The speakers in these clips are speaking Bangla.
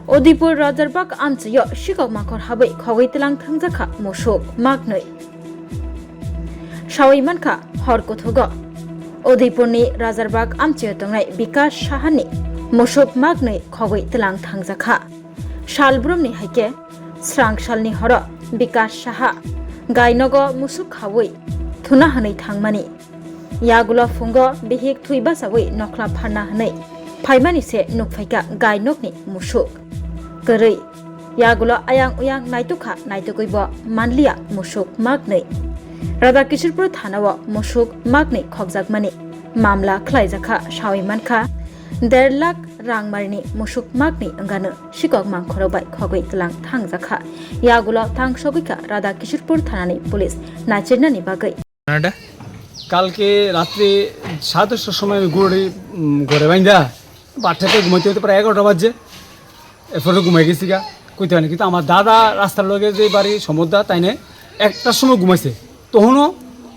Odipur Razarbak Amtsiyo Shikok Makor Habai Khogoi Tilang Thangjakha Mushuk Magnoi Shawai Manka Horkothogo Odipurni Razarbak Amtsiyo Tongnai Bikas Shahani Mushuk Magnoi Khogoi Tilang Thangjakha Shalbrumni Haike Srang Shalni Horo Bikas Shaha Gainogo Musuk Khawoi Thuna Hanai Thangmani Yagula Fungo Bihik Thuiba Sawi Nokla Phana Hanai Phaimani se nukphaika gainokni musuk Gari Yagula Ayang Uyang Naituka Naitukuibo Manlia Musuk Magnei Radha Kishirpur Thanawa Musuk Magnei Khokjakmani Mamla Khlaijaka Shawai Manka 1.5 lakh Rangmarni Musuk Magnei Angano Shikok Mangkhorobai Khogoi Tlang Thangjaka Yagula Thangshogika Radha Kishirpur Thanani Police Nachirnani Bagai কালকে রাত্রে 7টার সময় আমি ঘরে বাইন্দা বাচ্চাকে ঘুমাইতে হতে প্রায় 11টা বাজে এরপরে ঘুমাই গেছি গা কইতে হয় না কিন্তু আমার দাদা রাস্তার লগে যে বাড়ি সমুদ্রা তাই না 1টার সময় ঘুমাইছে তখনও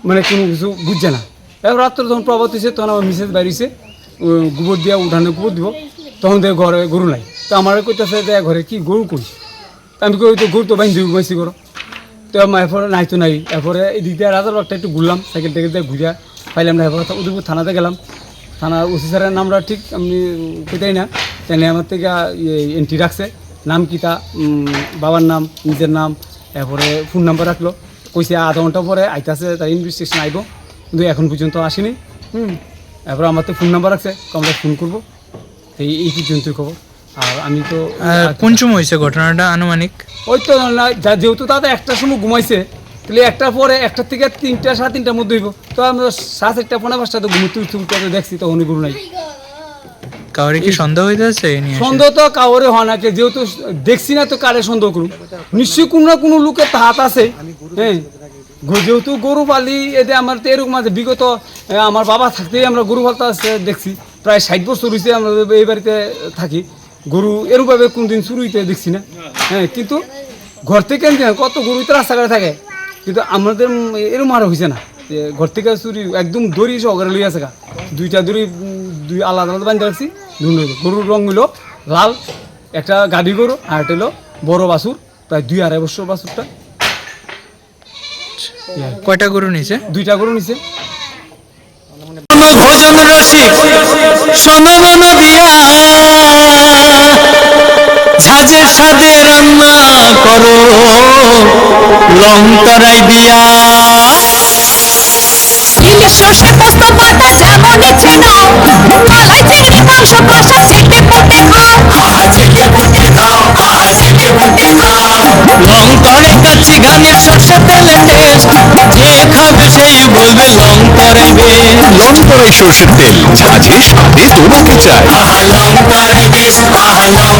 মানে কোনো কিছু বুঝছে না এবার রাত্রে যখন প্রভাত হয়েছে তখন আমার মিসেস বাইরেছে গোবর দিয়া উঠানে গোবর দিব তখন দেখে ঘরে গরু নাই তো আমার কইতেছে যে ঘরে কি গরু কই আমি কই তো গরু তো বাইন্ধে ঘুমাইছি করো তো এরপরে নাই তো নাই এরপরে এই দিক দিয়ে রাজারবাগটা একটু ঘুরলাম সাইকেল টেকেল দিয়ে ঘুরিয়া পাইলাম না এরপরে উদয়পুর থানাতে গেলাম থানার ওসি স্যারের নামটা ঠিক আমি কোথায় না তাই আমার থেকে এন্ট্রি রাখছে নাম কি তা বাবার নাম নিজের নাম এরপরে ফোন নাম্বার রাখলো কইছে আধা ঘন্টা পরে আইতাছে তার ইনভেস্টিগেশন আইব কিন্তু এখন পর্যন্ত আসেনি এরপরে আমার তো ফোন নাম্বার রাখছে আমরা ফোন করবো এই পর্যন্তই খবর আর আমি তো কোন সময় হয়েছে ঘটনাটা আনুমানিক ওই তো যেহেতু তাদের 1টার সময় ঘুমাইছে তাহলে 1টার পরে 1টা থেকে 3টা 3:30টার মধ্যে হইব তো আমরা 4:30 5:30 তো ঘুমোতে দেখছি তখন গরু নাই কাউরে কি সন্দেহ হইতেছে সন্দেহ তো কাউরে হয় না যেহেতু দেখছি না তো কারে সন্দেহ করুন নিশ্চয়ই কোনো না কোনো লোকের তো হাত আছে হ্যাঁ যেহেতু গরু পালি এতে আমার তো এরকম আছে বিগত আমার বাবা থাকতেই আমরা গরু পালতে দেখছি প্রায় 60 বছর হয়েছে আমরা এই বাড়িতে থাকি গরু এরকমভাবে কোনদিন শুরু হইতে দেখছি না হ্যাঁ কিন্তু ঘর থেকে কত গরু তো রাস্তাঘাটে থাকে কিন্তু আমাদের এরকম আরও হয়েছে না ঘর থেকে চুরি একদম দড়ি সহকারে লই আছে গা 2টা দড়ি 2 আলাদা আলাদা বান্ধে রাখছি গরুর রঙ হইল লাল একটা গাভী গরু আর একটা হলো বড় বাছুর প্রায় 2-2.5 বছর বাছুরটা কয়টা গরু নিছে 2টা গরু নিছে ভোজন রসিক সোনবন দিয়া ঝাঁঝের সাথে রান্না করো লং তরাই দিয়া ইলিশ সর্ষে পোস্ত বাটা যেমন ইচ্ছে নাও মালাই চিংড়ি মাংস কষা ছেঁকে পুঁটে খাও ছেঁকে পুঁটে খাও ছেঁকে পুঁটে খাও লং তরে কাচ্চি ঘানির সর্ষে তেলে টেস্ট যে খাবে সেই বলবে লং তরে বেশ লং তরাই সরষের তেল ঝাঁঝে স্বাদে তোমাকে চাই লং তরে বেশ লং